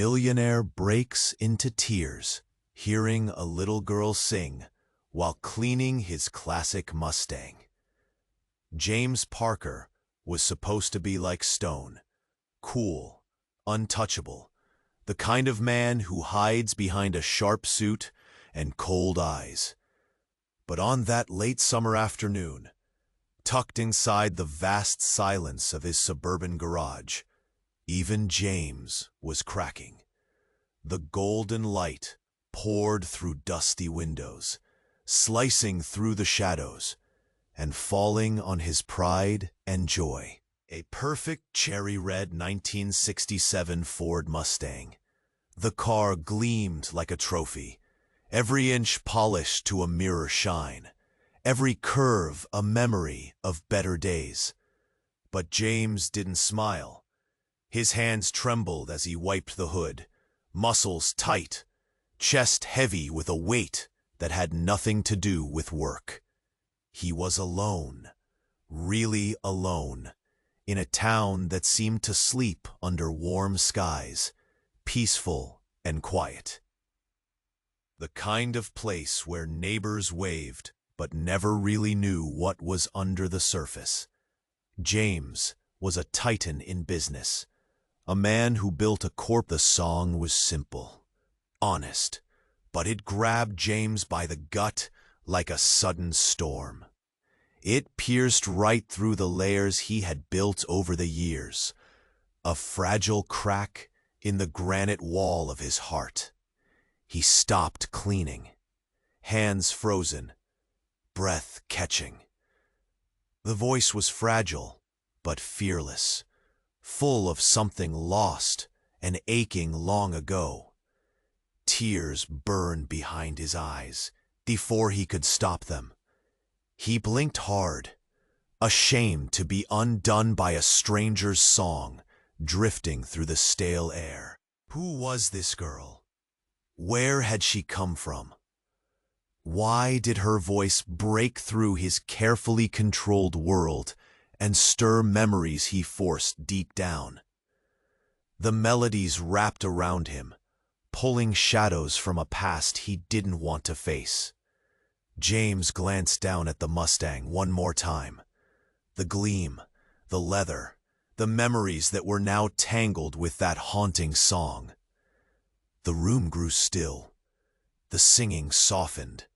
millionaire breaks into tears, hearing a little girl sing while cleaning his classic Mustang. James Parker was supposed to be like Stone, cool, untouchable, the kind of man who hides behind a sharp suit and cold eyes. But on that late summer afternoon, tucked inside the vast silence of his suburban garage, even James was cracking. The golden light poured through dusty windows, slicing through the shadows, and falling on his pride and joy. A perfect cherry-red 1967 Ford Mustang. The car gleamed like a trophy, every inch polished to a mirror shine, every curve a memory of better days. But James didn't smile. His hands trembled as he wiped the hood, muscles tight, chest heavy with a weight that had nothing to do with work. He was alone, really alone, in a town that seemed to sleep under warm skies, peaceful and quiet. The kind of place where neighbors waved but never really knew what was under the surface. James was a titan in business, a man who built a corp. The song was simple, honest, but it grabbed James by the gut like a sudden storm. It pierced right through the layers he had built over the years, a fragile crack in the granite wall of his heart. He stopped cleaning, hands frozen, breath catching. The voice was fragile, but fearless, full of something lost and aching long ago. Tears burned behind his eyes before he could stop them. He blinked hard, ashamed to be undone by a stranger's song drifting through the stale air. Who was this girl? Where had she come from? Why did her voice break through his carefully controlled world and stir memories he forced deep down? The melodies wrapped around him, pulling shadows from a past he didn't want to face. James glanced down at the Mustang one more time. The gleam, the leather, the memories that were now tangled with that haunting song. The room grew still. The singing softened,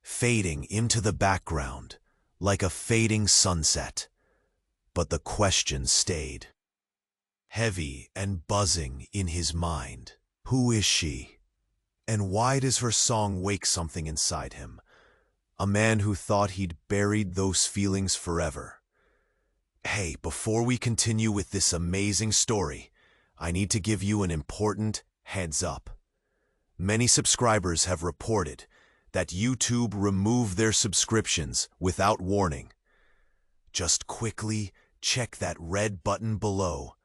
fading into the background like a fading sunset. But the question stayed, heavy and buzzing in his mind. Who is she? And why does her song wake something inside him? A man who thought he'd buried those feelings forever. Hey, before we continue with this amazing story, I need to give you an important heads up. Many subscribers have reported that YouTube removed their subscriptions without warning. Just quickly check that red button below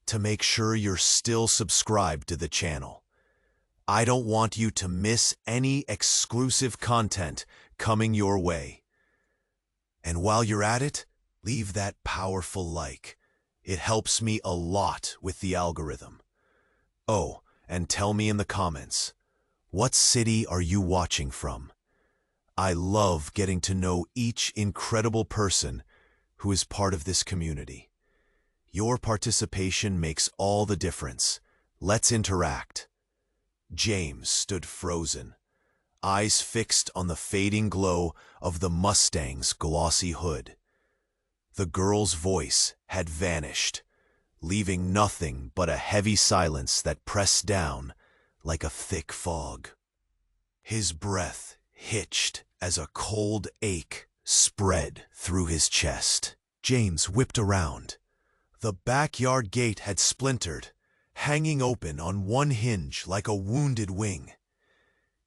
to make sure you're still subscribed to the channel. I don't want you to miss any exclusive content coming your way. And while you're at it, leave that powerful like. It helps me a lot with the algorithm. Oh, and tell me in the comments, what city are you watching from? I love getting to know each incredible person who is part of this community. Your participation makes all the difference. Let's interact. James stood frozen, eyes fixed on the fading glow of the Mustang's glossy hood. The girl's voice had vanished, leaving nothing but a heavy silence that pressed down like a thick fog. His breath hitched as a cold ache spread through his chest. James whipped around. The backyard gate had splintered, hanging open on one hinge like a wounded wing.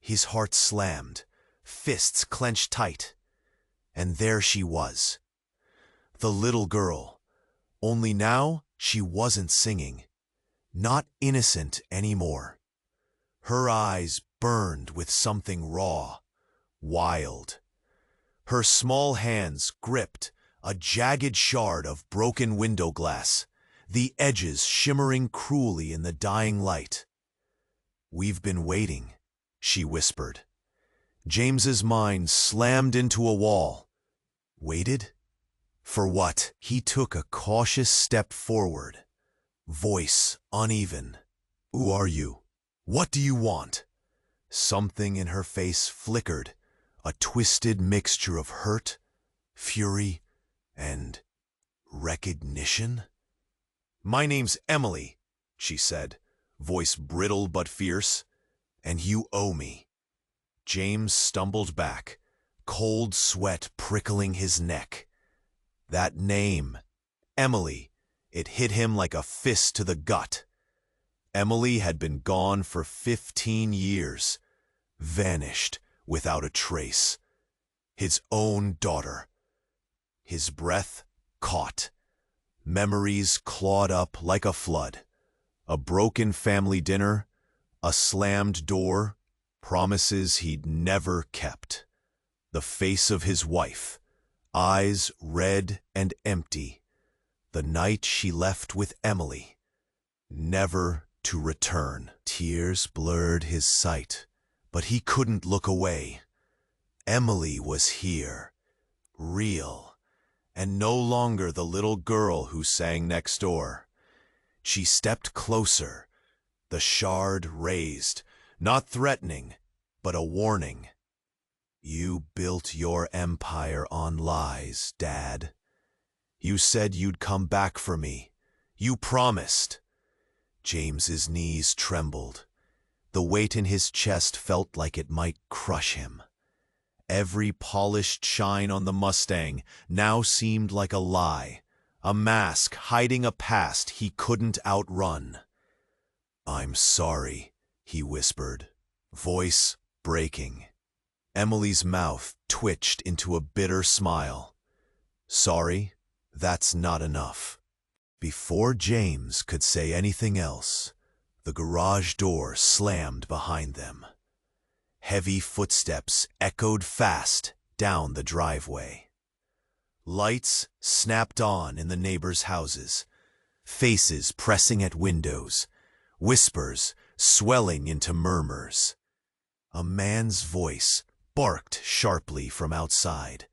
His heart slammed, fists clenched tight. And there she was. The little girl. Only now she wasn't singing. Not innocent anymore. Her eyes burned with something raw, wild. Her small hands gripped a jagged shard of broken window glass, the edges shimmering cruelly in the dying light. "We've been waiting," she whispered. James's mind slammed into a wall. Waited? For what? He took a cautious step forward, voice uneven. "Who are you? What do you want?" Something in her face flickered, a twisted mixture of hurt, fury, and recognition. "My name's Emily," she said, voice brittle but fierce, "and you owe me." James stumbled back, cold sweat prickling his neck. That name, Emily, it hit him like a fist to the gut. Emily had been gone for 15 years, vanished without a trace. His own daughter. His breath caught. Memories clawed up like a flood. A broken family dinner, a slammed door, promises he'd never kept. The face of his wife, eyes red and empty. The night she left with Emily, never to return. Tears blurred his sight, but he couldn't look away. Emily was here, real, and no longer the little girl who sang next door. She stepped closer, the shard raised, not threatening, but a warning. "You built your empire on lies, Dad. You said you'd come back for me. You promised." James's knees trembled. The weight in his chest felt like it might crush him. Every polished shine on the Mustang now seemed like a lie, a mask hiding a past he couldn't outrun. "I'm sorry," he whispered, voice breaking. Emily's mouth twitched into a bitter smile. "Sorry, that's not enough." Before James could say anything else, the garage door slammed behind them. Heavy footsteps echoed fast down the driveway. Lights snapped on in the neighbors' houses, faces pressing at windows, whispers swelling into murmurs. A man's voice barked sharply from outside.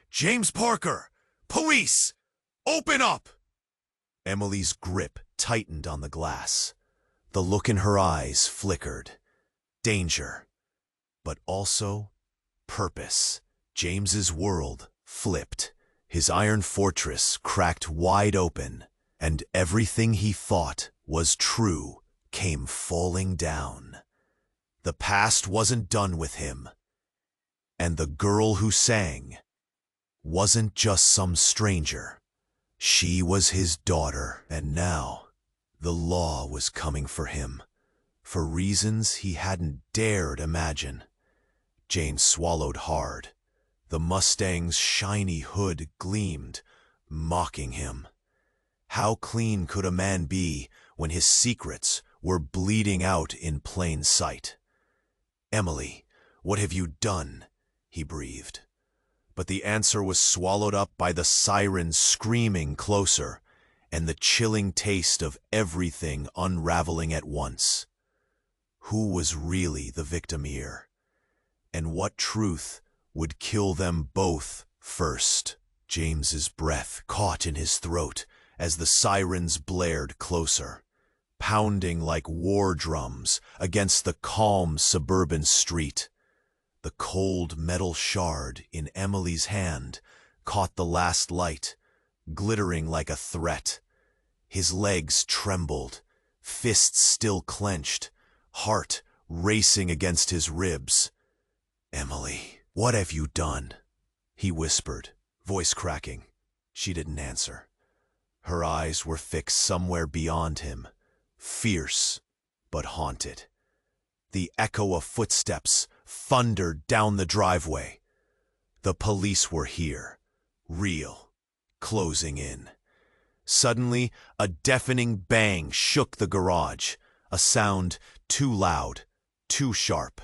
"James Parker! Police! Open up!" Emily's grip tightened on the glass. The look in her eyes flickered. Danger, but also purpose. James's world flipped. His iron fortress cracked wide open, and everything he thought was true came falling down. The past wasn't done with him. And the girl who sang wasn't just some stranger. She was his daughter, and now the law was coming for him, for reasons he hadn't dared imagine. James swallowed hard. The Mustang's shiny hood gleamed, mocking him. How clean could a man be when his secrets were bleeding out in plain sight? "Emily, what have you done?" he breathed. But the answer was swallowed up by the sirens screaming closer, and the chilling taste of everything unraveling at once. Who was really the victim here? And what truth would kill them both first? James's breath caught in his throat as the sirens blared closer, pounding like war drums against the calm suburban street. The cold metal shard in Emily's hand caught the last light, glittering like a threat. His legs trembled, fists still clenched, heart racing against his ribs. "Emily, what have you done?" he whispered, voice cracking. She didn't answer. Her eyes were fixed somewhere beyond him, fierce but haunted. The echo of footsteps thundered down the driveway. The police were here, real, closing in. Suddenly, a deafening bang shook the garage, a sound too loud, too sharp.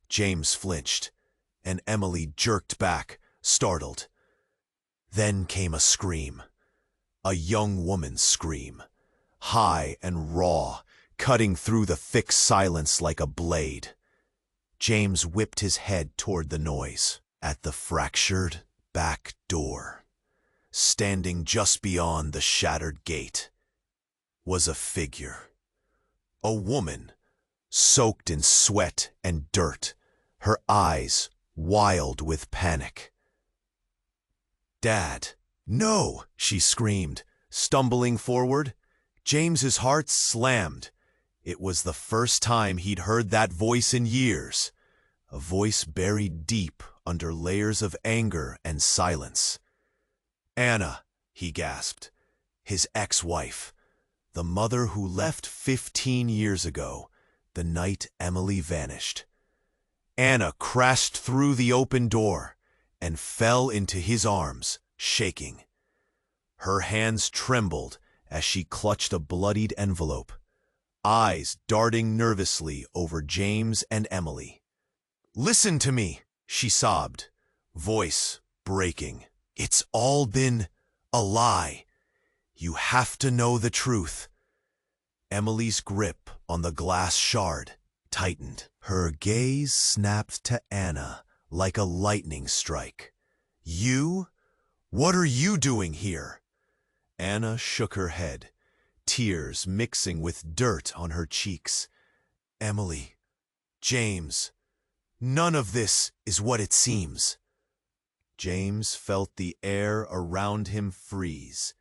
James flinched, and Emily jerked back, startled. Then came a scream, a young woman's scream, high and raw, cutting through the thick silence like a blade. James whipped his head toward the noise. At the fractured back door, standing just beyond the shattered gate, was a figure. A woman, soaked in sweat and dirt, her eyes wild with panic. "Dad, no!" she screamed, stumbling forward. James's heart slammed. It was the first time he'd heard that voice in years, a voice buried deep under layers of anger and silence. "Anna," he gasped, his ex-wife, the mother who left 15 years ago, the night Emily vanished. Anna crashed through the open door and fell into his arms, shaking. Her hands trembled as she clutched a bloodied envelope, eyes darting nervously over James and Emily. "Listen to me," she sobbed, voice breaking. "It's all been a lie. You have to know the truth." Emily's grip on the glass shard tightened. Her gaze snapped to Anna like a lightning strike. "You? What are you doing here?" Anna shook her head, tears mixing with dirt on her cheeks. "Emily, James, none of this is what it seems." James felt the air around him freeze.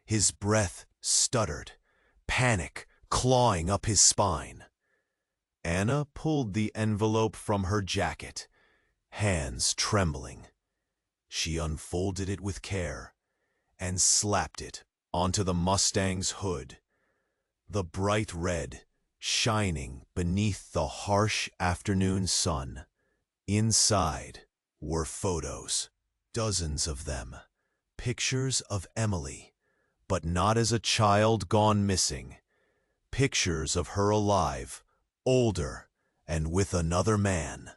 His breath stuttered, panic clawing up his spine. Anna pulled the envelope from her jacket, hands trembling. She unfolded it with care and slapped it onto the Mustang's hood. The bright red shining beneath the harsh afternoon sun. Inside were photos, dozens of them, pictures of Emily, but not as a child gone missing. Pictures of her alive, older, and with another man.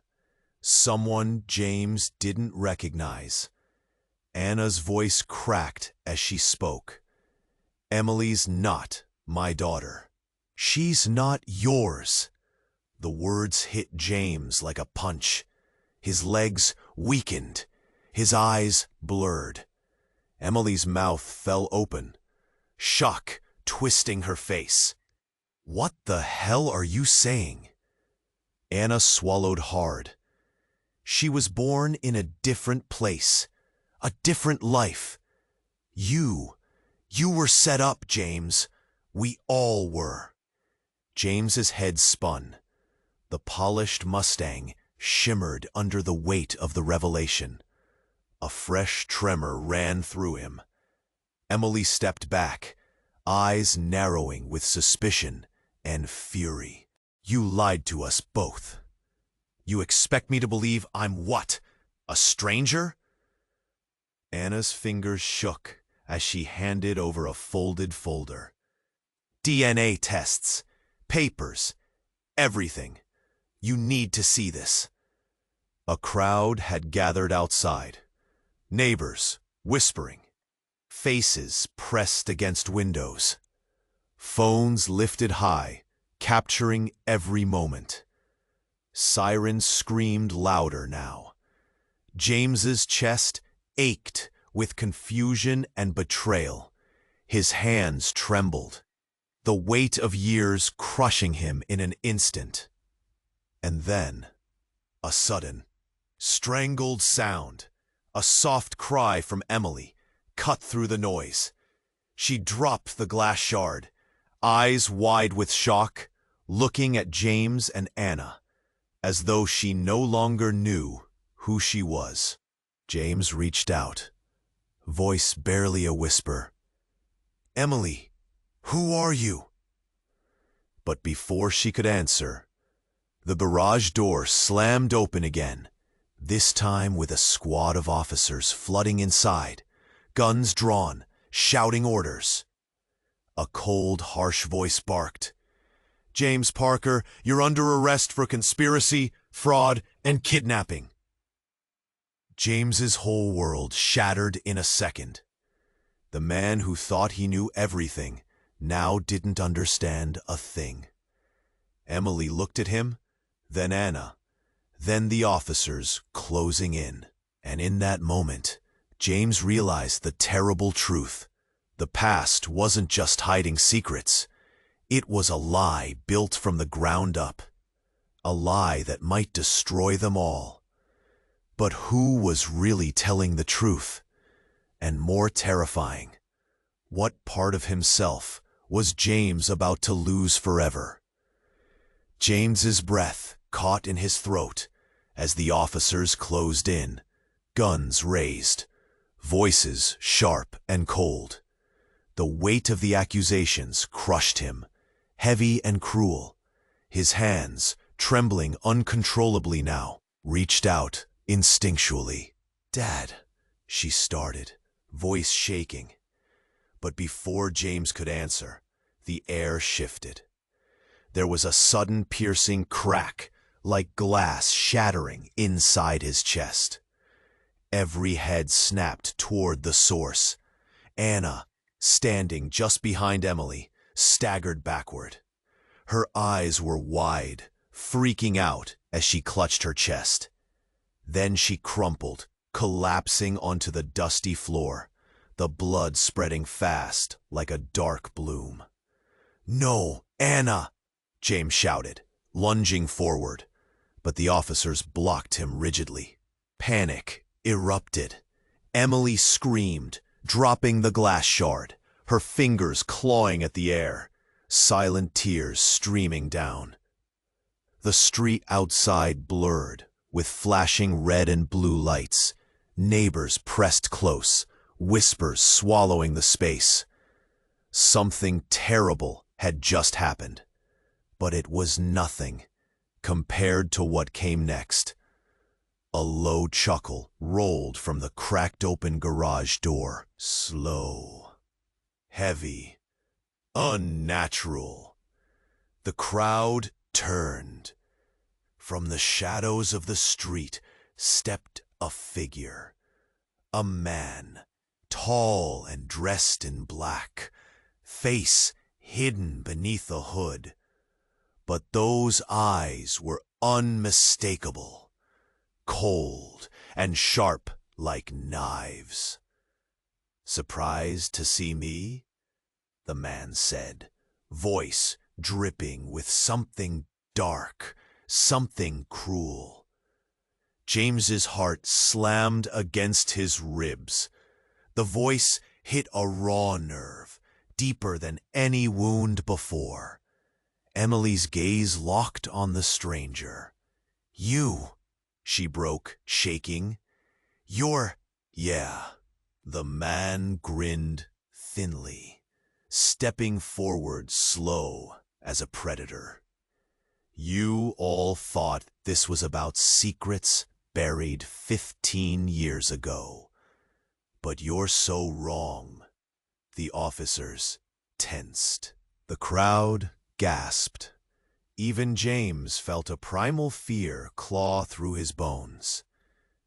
Someone James didn't recognize. Anna's voice cracked as she spoke. "Emily's not my daughter. She's not yours." The words hit James like a punch. His legs weakened, his eyes blurred. Emily's mouth fell open, shock twisting her face. "What the hell are you saying?" Anna swallowed hard. She was born in a different place, a different life. You were set up, James. We all were. James's head spun. The polished Mustang shimmered under the weight of the revelation. A fresh tremor ran through him. Emily stepped back, eyes narrowing with suspicion and fury. "You lied to us both. You expect me to believe I'm what? A stranger?" Anna's fingers shook as she handed over a folded folder. "DNA tests, papers, everything. You need to see this." A crowd had gathered outside. Neighbors whispering. Faces pressed against windows. Phones lifted high, capturing every moment. Sirens screamed louder now. James's chest ached with confusion and betrayal. His hands trembled, the weight of years crushing him in an instant. And then, a sudden, strangled sound, a soft cry from Emily, cut through the noise. She dropped the glass shard, eyes wide with shock, looking at James and Anna, as though she no longer knew who she was. James reached out, voice barely a whisper. "Emily, who are you?" But before she could answer, the barrage door slammed open again, this time with a squad of officers flooding inside, guns drawn, shouting orders. A cold, harsh voice barked, "James Parker, you're under arrest for conspiracy, fraud, and kidnapping." James's whole world shattered in a second. The man who thought he knew everything now didn't understand a thing. Emily looked at him, then Anna, then the officers closing in. And in that moment, James realized the terrible truth. The past wasn't just hiding secrets. It was a lie built from the ground up. A lie that might destroy them all. But who was really telling the truth? And more terrifying, what part of himself was James about to lose forever? James's breath caught in his throat as the officers closed in, guns raised, voices sharp and cold. The weight of the accusations crushed him, heavy and cruel. His hands, trembling uncontrollably now, reached out instinctually. "Dad," she started, voice shaking. But before James could answer, the air shifted. There was a sudden piercing crack, like glass shattering inside his chest. Every head snapped toward the source. Anna, standing just behind Emily, staggered backward. Her eyes were wide, freaking out as she clutched her chest. Then she crumpled, collapsing onto the dusty floor, the blood spreading fast like a dark bloom. "No, Anna!" James shouted, lunging forward, but the officers blocked him rigidly. Panic erupted. Emily screamed, dropping the glass shard, her fingers clawing at the air, silent tears streaming down. The street outside blurred, with flashing red and blue lights. Neighbors pressed close, whispers swallowing the space. Something terrible had just happened, but it was nothing compared to what came next. A low chuckle rolled from the cracked open garage door, slow, heavy, unnatural. The crowd turned. From the shadows of the street stepped a figure, a man, tall and dressed in black, face hidden beneath the hood. But those eyes were unmistakable, cold and sharp like knives. "Surprised to see me?" the man said, voice dripping with something dark, something cruel. James's heart slammed against his ribs. The voice hit a raw nerve, deeper than any wound before. Emily's gaze locked on the stranger. "You," she broke, shaking. "Yeah." The man grinned thinly, stepping forward slow as a predator. "You all thought this was about secrets buried 15 years ago. But you're so wrong." The officers tensed. The crowd gasped. Even James felt a primal fear claw through his bones.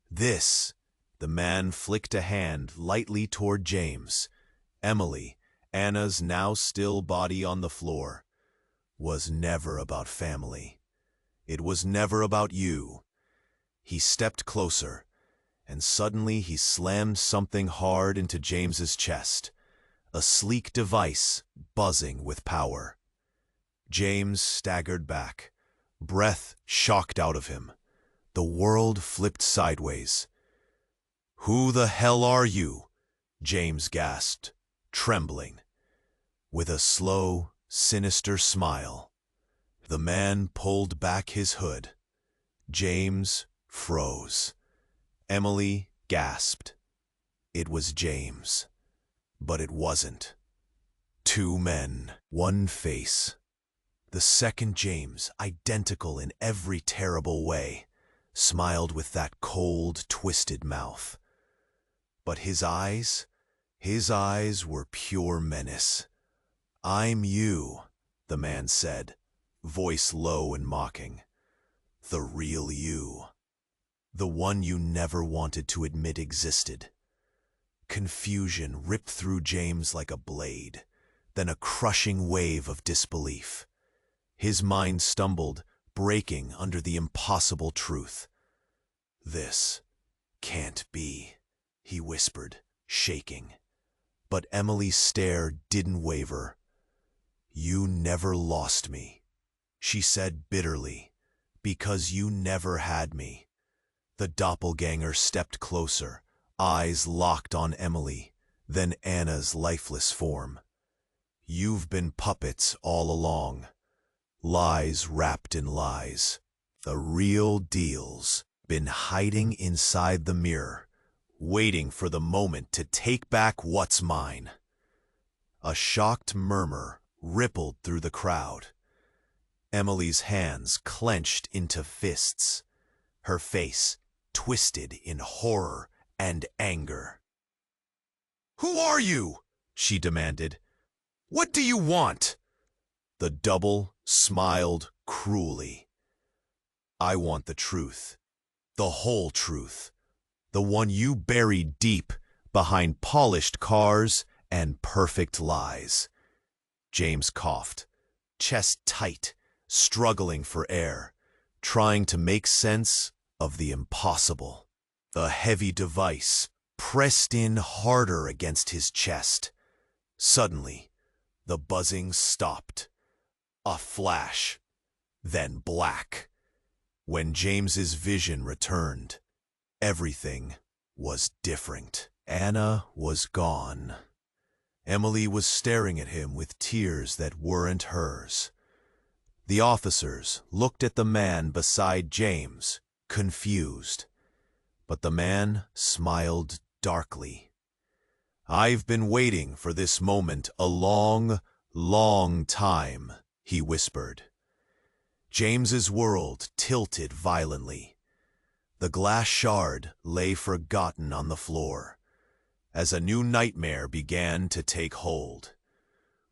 This, the man flicked a hand lightly toward James. Emily, Anna's now still body on the floor, was never about family. It was never about you. He stepped closer, and suddenly he slammed something hard into James's chest, a sleek device buzzing with power. James staggered back, breath shocked out of him. The world flipped sideways. "Who the hell are you?" James gasped, trembling. With a slow, sinister smile, the man pulled back his hood. James froze. Emily gasped. It was James. But it wasn't. Two men, one face. The second James, identical in every terrible way, smiled with that cold, twisted mouth. But his eyes were pure menace. "I'm you," the man said, voice low and mocking. "The real you. The one you never wanted to admit existed." Confusion ripped through James like a blade, then a crushing wave of disbelief. His mind stumbled, breaking under the impossible truth. "This can't be," he whispered, shaking. But Emily's stare didn't waver. "You never lost me," she said bitterly, "because you never had me." The doppelganger stepped closer, eyes locked on Emily, then Anna's lifeless form. "You've been puppets all along. Lies wrapped in lies. The real deal's been hiding inside the mirror, waiting for the moment to take back what's mine." A shocked murmur rippled through the crowd. Emily's hands clenched into fists, her face twisted in horror and anger. "Who are you?" she demanded. "What do you want?" The double smiled cruelly. "I want the truth, the whole truth, the one you buried deep behind polished cars and perfect lies." James coughed, chest tight, struggling for air, trying to make sense of the impossible. The heavy device pressed in harder against his chest. Suddenly, the buzzing stopped. A flash, then black. When James's vision returned, everything was different. Anna was gone. Emily was staring at him with tears that weren't hers. The officers looked at the man beside James, confused. But the man smiled darkly. "I've been waiting for this moment a long, long time," he whispered. James's world tilted violently. The glass shard lay forgotten on the floor, as a new nightmare began to take hold.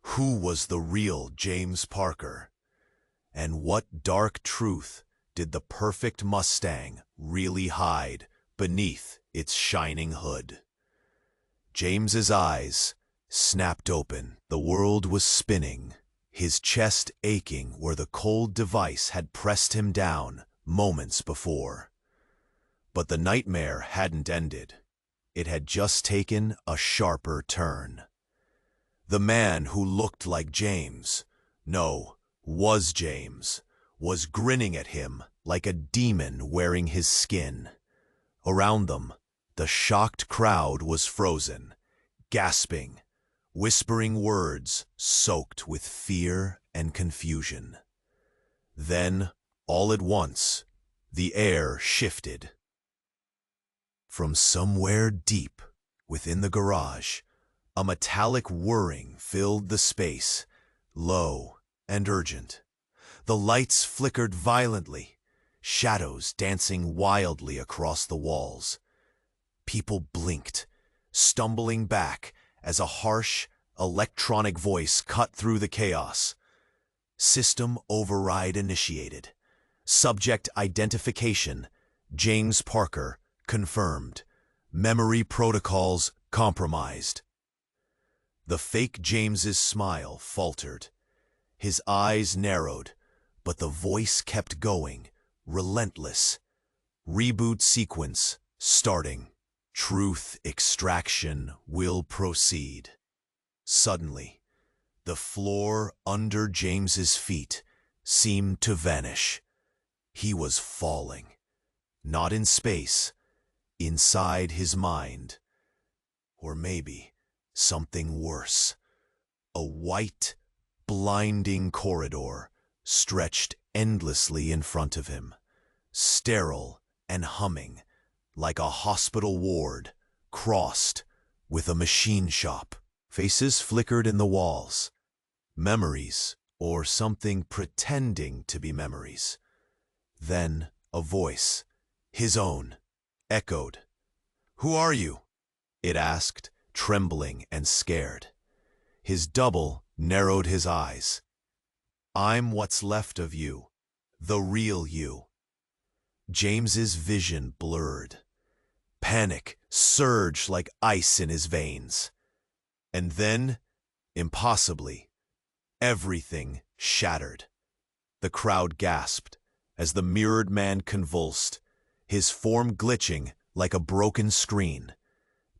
Who was the real James Parker? And what dark truth did the perfect Mustang really hide beneath its shining hood? James's eyes snapped open. The world was spinning, his chest aching where the cold device had pressed him down moments before. But the nightmare hadn't ended. It had just taken a sharper turn. The man who looked like James, no, was James, was grinning at him like a demon wearing his skin. Around them, the shocked crowd was frozen, gasping, whispering words soaked with fear and confusion. Then, all at once, the air shifted. From somewhere deep within the garage, a metallic whirring filled the space, low and urgent. The lights flickered violently, shadows dancing wildly across the walls. People blinked, stumbling back as a harsh, electronic voice cut through the chaos. System override initiated. Subject identification, James Parker, confirmed. Memory protocols compromised. The fake James's smile faltered. His eyes narrowed, but the voice kept going, relentless. Reboot sequence starting. Truth extraction will proceed. Suddenly, the floor under James's feet seemed to vanish. He was falling. Not in space, inside his mind. Or maybe something worse. A white, blinding corridor stretched endlessly in front of him, sterile and humming, like a hospital ward crossed with a machine shop. Faces flickered in the walls. Memories, or something pretending to be memories. Then a voice, his own, echoed. "Who are you?" it asked, trembling and scared. His double narrowed his eyes. "I'm what's left of you, the real you." James's vision blurred. Panic surged like ice in his veins. And then, impossibly, everything shattered. The crowd gasped as the mirrored man convulsed, his form glitching like a broken screen.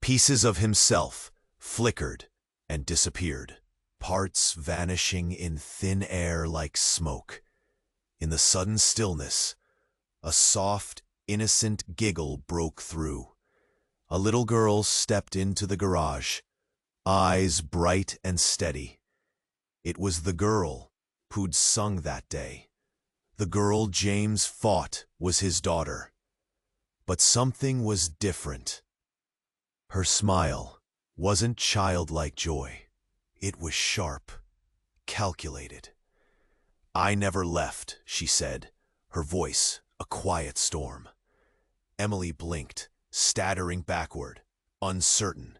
Pieces of himself flickered and disappeared, parts vanishing in thin air like smoke. In the sudden stillness, a soft, innocent giggle broke through. A little girl stepped into the garage, eyes bright and steady. It was the girl who'd sung that day. The girl James thought was his daughter. But something was different. Her smile wasn't childlike joy. It was sharp, calculated. "I never left," she said, her voice a quiet storm. Emily blinked, staggering backward, uncertain.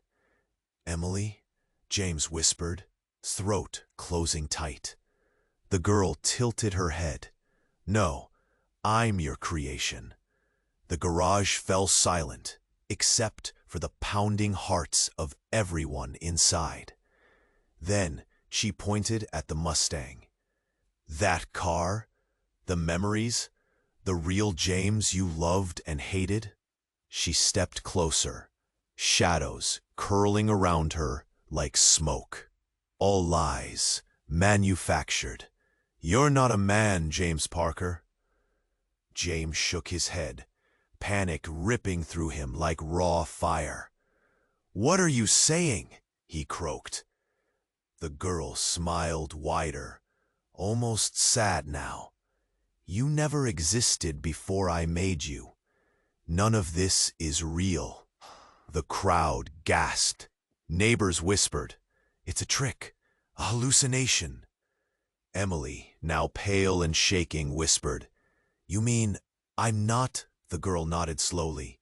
"Emily?" James whispered, throat closing tight. The girl tilted her head. "No, I'm your creation." The garage fell silent, except for the pounding hearts of everyone inside. Then she pointed at the Mustang. "That car? The memories? The real James you loved and hated?" She stepped closer, shadows curling around her like smoke. "All lies, manufactured. You're not a man, James Parker." James shook his head, panic ripping through him like raw fire. "What are you saying?" he croaked. The girl smiled wider, almost sad now. "You never existed before I made you. None of this is real." The crowd gasped. Neighbors whispered, "It's a trick, a hallucination." Emily, now pale and shaking, whispered, "You mean I'm not?" The girl nodded slowly.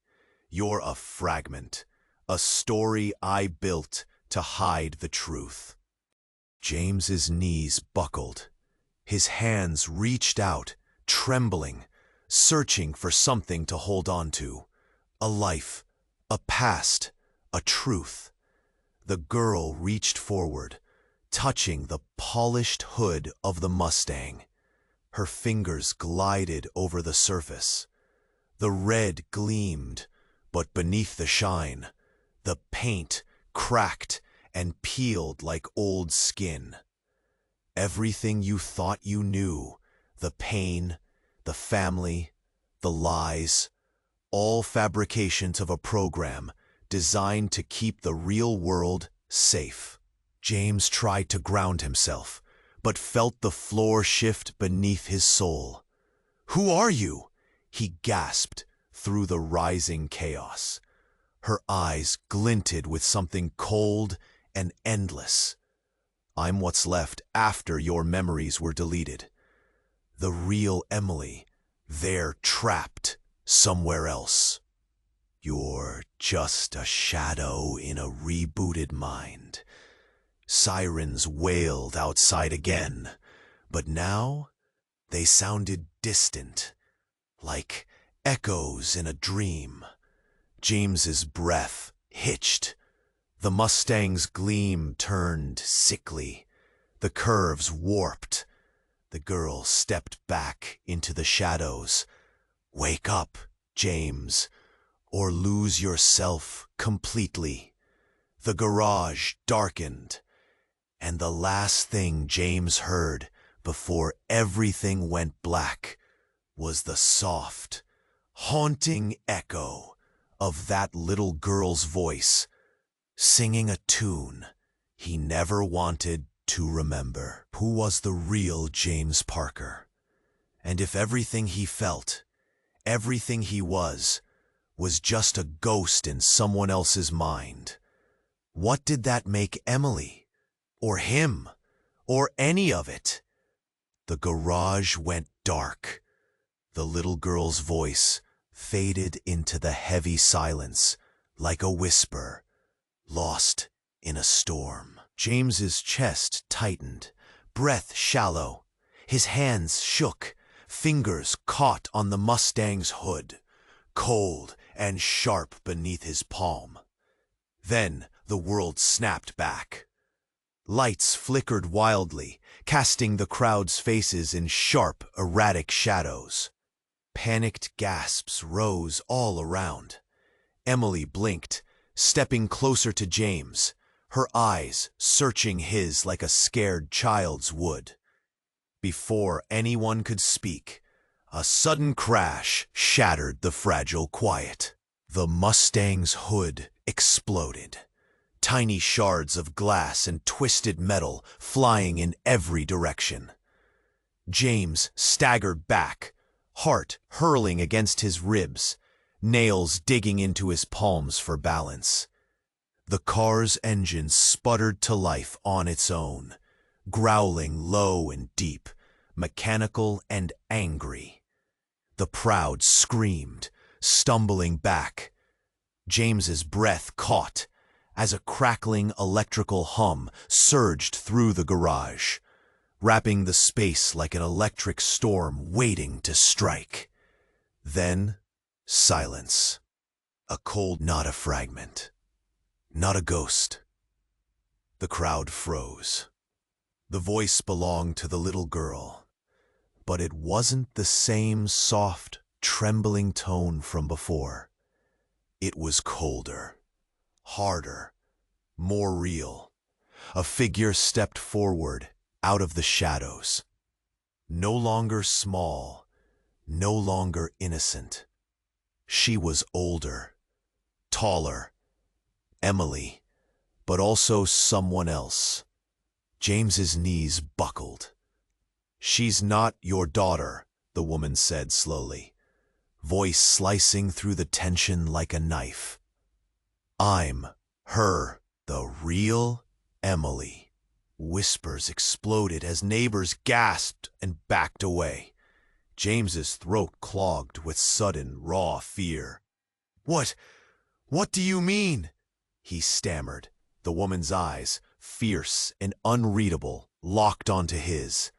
"You're a fragment, a story I built to hide the truth." James's knees buckled. His hands reached out, trembling, searching for something to hold on to. A life, a past, a truth. The girl reached forward, touching the polished hood of the Mustang. Her fingers glided over the surface. The red gleamed, but beneath the shine, the paint cracked and peeled like old skin. Everything you thought you knew, the pain, the family, the lies, all fabrications of a program designed to keep the real world safe. James tried to ground himself, but felt the floor shift beneath his soul. "Who are you?" he gasped through the rising chaos. Her eyes glinted with something cold and endless. "I'm what's left after your memories were deleted. The real Emily, they're trapped somewhere else. You're just a shadow in a rebooted mind." Sirens wailed outside again, but now they sounded distant, like echoes in a dream. James's breath hitched. The Mustang's gleam turned sickly. The curves warped. The girl stepped back into the shadows. "Wake up, James, or lose yourself completely." The garage darkened, and the last thing James heard before everything went black was the soft, haunting echo of that little girl's voice, singing a tune he never wanted to remember. Who was the real James Parker? And if everything he felt, everything he was just a ghost in someone else's mind, what did that make Emily, or him, or any of it? The garage went dark. The little girl's voice faded into the heavy silence like a whisper, lost in a storm. James's chest tightened, breath shallow. His hands shook, fingers caught on the Mustang's hood, cold and sharp beneath his palm. Then the world snapped back. Lights flickered wildly, casting the crowd's faces in sharp, erratic shadows. Panicked gasps rose all around. Emily blinked, stepping closer to James, her eyes searching his like a scared child's would. Before anyone could speak, a sudden crash shattered the fragile quiet. The Mustang's hood exploded. Tiny shards of glass and twisted metal flying in every direction. James staggered back, heart hurling against his ribs, nails digging into his palms for balance. The car's engine sputtered to life on its own, growling low and deep, mechanical and angry. The Proud screamed, stumbling back. James's breath caught as a crackling electrical hum surged through the garage, wrapping the space like an electric storm waiting to strike. Then, silence. A cold, not a fragment, not a ghost. The crowd froze. The voice belonged to the little girl, but it wasn't the same soft, trembling tone from before. It was colder, harder, more real. A figure stepped forward, out of the shadows. No longer small, no longer innocent. She was older, taller, Emily, but also someone else. James's knees buckled. "She's not your daughter," the woman said slowly, voice slicing through the tension like a knife. "I'm her, the real Emily." Whispers exploded as neighbors gasped and backed away. James's throat clogged with sudden, raw fear. What do you mean?" he stammered, the woman's eyes, fierce and unreadable, locked onto his.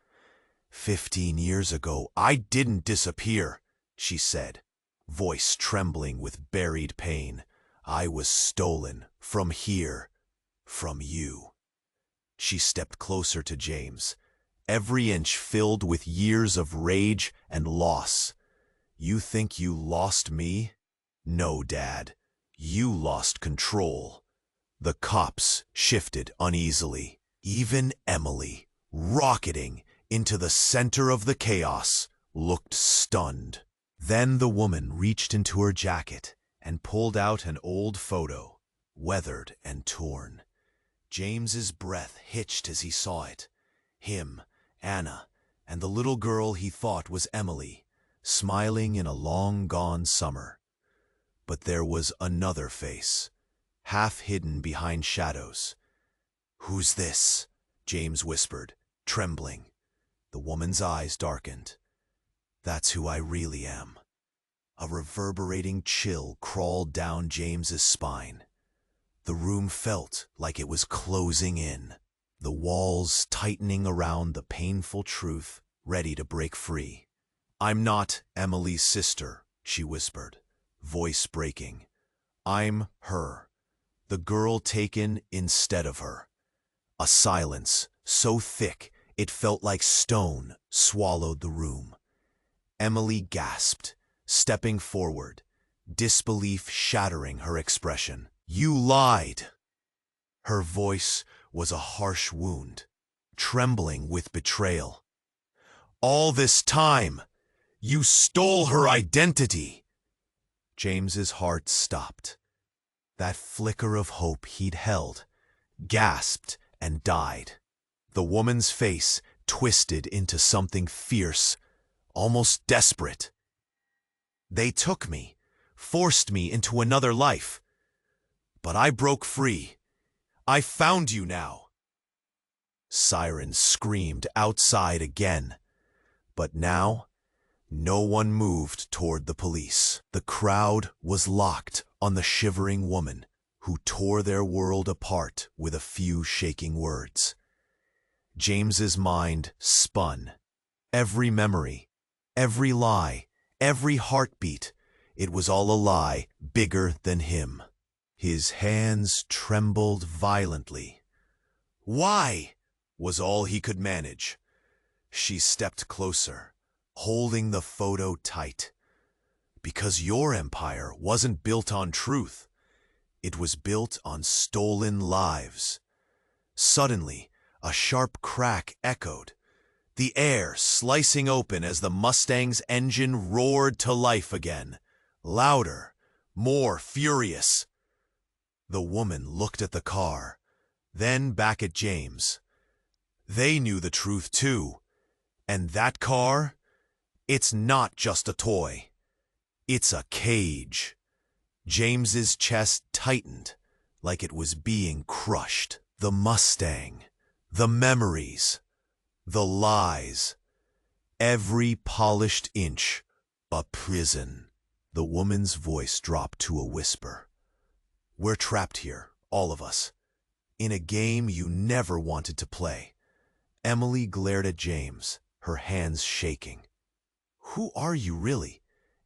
15 years ago, I didn't disappear," she said, voice trembling with buried pain. "I was stolen from here, from you." She stepped closer to James, every inch filled with years of rage and loss. "You think you lost me? No, Dad. You lost control." The cops shifted uneasily. Even Emily, rocketing into the center of the chaos, looked stunned. Then the woman reached into her jacket and pulled out an old photo, weathered and torn. James's breath hitched as he saw it. Him, Anna, and the little girl he thought was Emily, smiling in a long-gone summer. But there was another face, half hidden behind shadows. "Who's this?" James whispered, trembling. The woman's eyes darkened. "That's who I really am." A reverberating chill crawled down James's spine. The room felt like it was closing in, the walls tightening around the painful truth, ready to break free. "I'm not Emily's sister," she whispered, voice breaking. "I'm her, the girl taken instead of her." A silence so thick it felt like stone swallowed the room. Emily gasped, stepping forward, disbelief shattering her expression. "You lied!" Her voice was a harsh wound, trembling with betrayal. "All this time, you stole her identity!" James's heart stopped. That flicker of hope he'd held, gasped and died. The woman's face twisted into something fierce, almost desperate. "They took me, forced me into another life. But I broke free. I found you now." Sirens screamed outside again. But now, no one moved toward the police. The crowd was locked on the shivering woman, who tore their world apart with a few shaking words. James's mind spun. Every memory, every lie, every heartbeat, it was all a lie bigger than him. His hands trembled violently. Why? Was all he could manage. She stepped closer, holding the photo tight. Because your empire wasn't built on truth. It was built on stolen lives. Suddenly, a sharp crack echoed, the air slicing open as the Mustang's engine roared to life again, louder, more furious. The woman looked at the car, then back at James. They knew the truth too. And that car? It's not just a toy. It's a cage. James's chest tightened, like it was being crushed. The Mustang, the memories, the lies, every polished inch, a prison. The woman's voice dropped to a whisper. We're trapped here, all of us, in a game you never wanted to play. Emily glared at James, her hands shaking. Who are you really?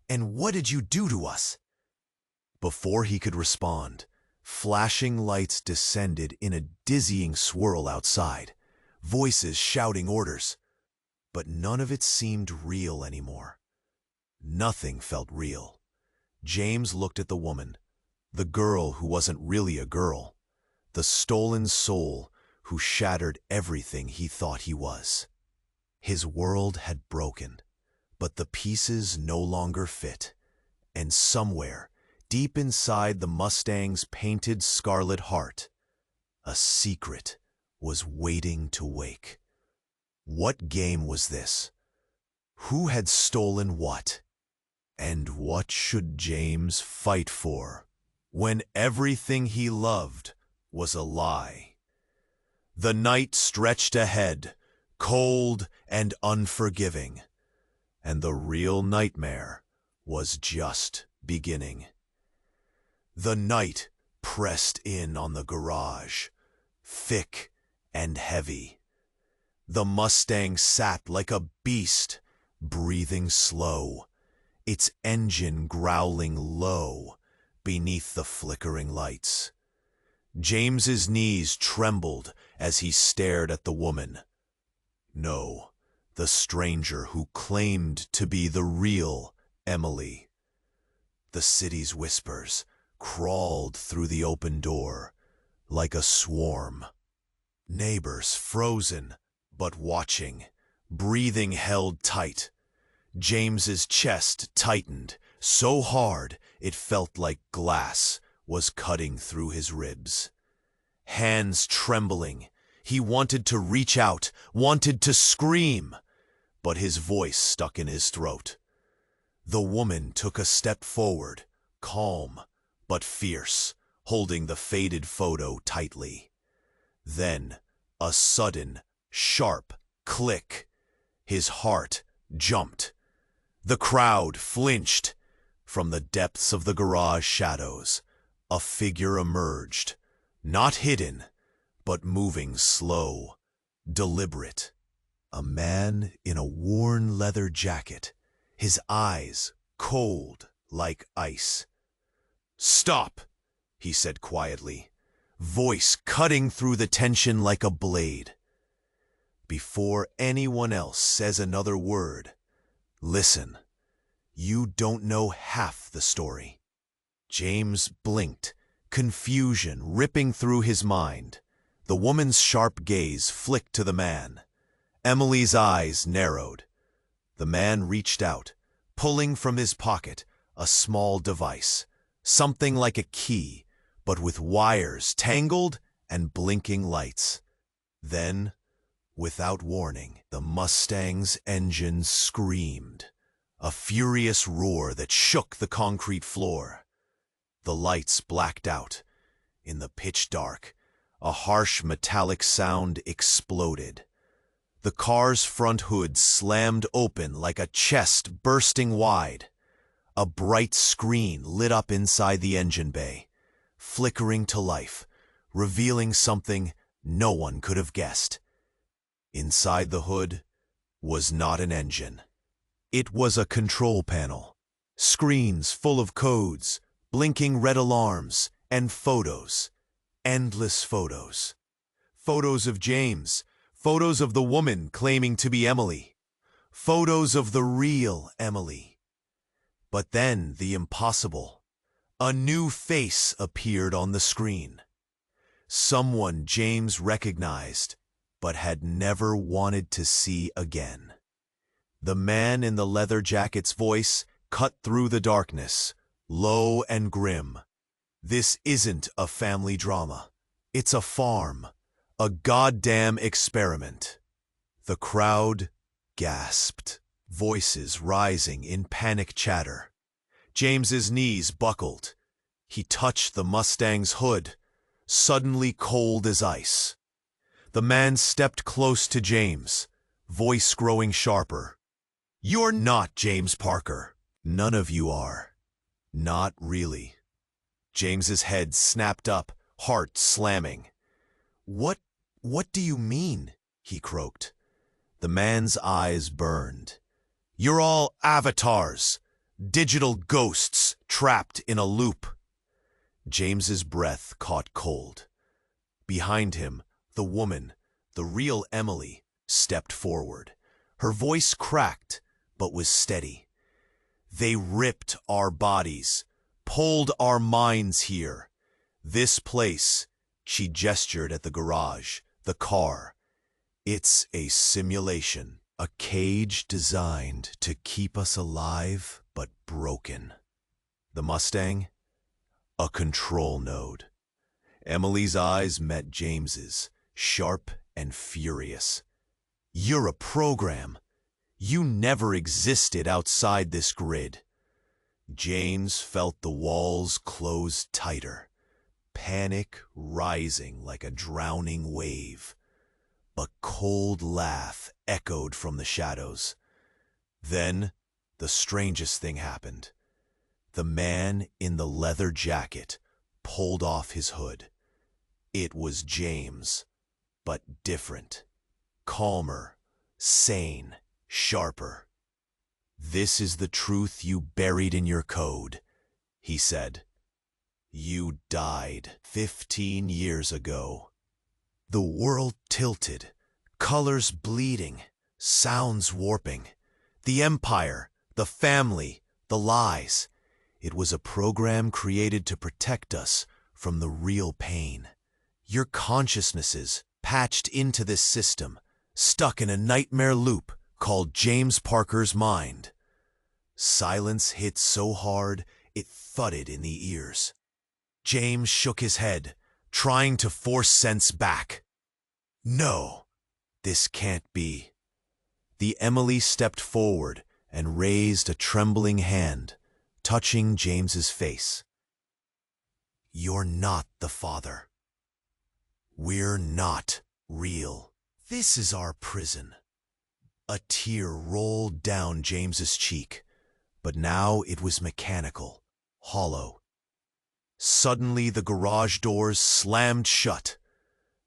And what did you do to us? Before he could respond, flashing lights descended in a dizzying swirl outside, voices shouting orders. But none of it seemed real anymore. Nothing felt real. James looked at the woman, the girl who wasn't really a girl, the stolen soul who shattered everything he thought he was. His world had broken, but the pieces no longer fit, and somewhere, deep inside the Mustang's painted scarlet heart, a secret was waiting to wake. What game was this? Who had stolen what? And what should James fight for when everything he loved was a lie? The night stretched ahead, cold and unforgiving, and the real nightmare was just beginning. The night pressed in on the garage, thick and heavy. The Mustang sat like a beast, breathing slow, its engine growling low beneath the flickering lights. James's knees trembled as he stared at the woman. No, the stranger who claimed to be the real Emily. The city's whispers crawled through the open door like a swarm. Neighbors frozen but watching, breathing held tight. James's chest tightened so hard it felt like glass was cutting through his ribs. Hands trembling, he wanted to reach out, wanted to scream, but his voice stuck in his throat. The woman took a step forward, calm but fierce, holding the faded photo tightly. Then, a sudden, sharp click. His heart jumped. The crowd flinched. From the depths of the garage shadows, a figure emerged, not hidden, but moving slow, deliberate. A man in a worn leather jacket, his eyes cold like ice. "Stop," he said quietly, voice cutting through the tension like a blade. Before anyone else says another word, listen. You don't know half the story. James blinked, confusion ripping through his mind. The woman's sharp gaze flicked to the man. Emily's eyes narrowed. The man reached out, pulling from his pocket a small device, something like a key, but with wires tangled and blinking lights. Then, without warning, the Mustang's engine screamed, a furious roar that shook the concrete floor. The lights blacked out. In the pitch dark, a harsh metallic sound exploded. The car's front hood slammed open like a chest bursting wide. A bright screen lit up inside the engine bay, flickering to life, revealing something no one could have guessed. Inside the hood was not an engine. It was a control panel, screens full of codes, blinking red alarms, and photos, endless photos. Photos of James. Photos of the woman claiming to be Emily. Photos of the real Emily. But then the impossible. A new face appeared on the screen. Someone James recognized, but had never wanted to see again. The man in the leather jacket's voice cut through the darkness, low and grim. This isn't a family drama. It's a farm. A goddamn experiment. The crowd gasped, voices rising in panic chatter. James's knees buckled. He touched the Mustang's hood, suddenly cold as ice. The man stepped close to James, voice growing sharper. "You're not James Parker. None of you are. Not really." James's head snapped up, heart slamming. What do you mean?" he croaked. The man's eyes burned. "You're all avatars, digital ghosts trapped in a loop." James's breath caught cold. Behind him, the woman, the real Emily, stepped forward. Her voice cracked, but was steady. "They ripped our bodies, pulled our minds here. This place," she gestured at the garage, the car. "It's a simulation, a cage designed to keep us alive but broken." The Mustang? A control node. Emily's eyes met James's, sharp and furious. "You're a program. You never existed outside this grid." James felt the walls close tighter, panic rising like a drowning wave. A cold laugh echoed from the shadows. Then, the strangest thing happened. The man in the leather jacket pulled off his hood. It was James, but different. Calmer, sane, sharper. "This is the truth you buried in your code," he said. "You died 15 years ago." The world tilted, colors bleeding, sounds warping. The empire, the family, the lies. It was a program created to protect us from the real pain. Your consciousnesses patched into this system, stuck in a nightmare loop called James Parker's mind. Silence hit so hard it thudded in the ears. James shook his head, trying to force sense back. "No, this can't be." The Emily stepped forward and raised a trembling hand, touching James's face. "You're not the father. We're not real. This is our prison." A tear rolled down James's cheek, but now it was mechanical, hollow. Suddenly the garage doors slammed shut.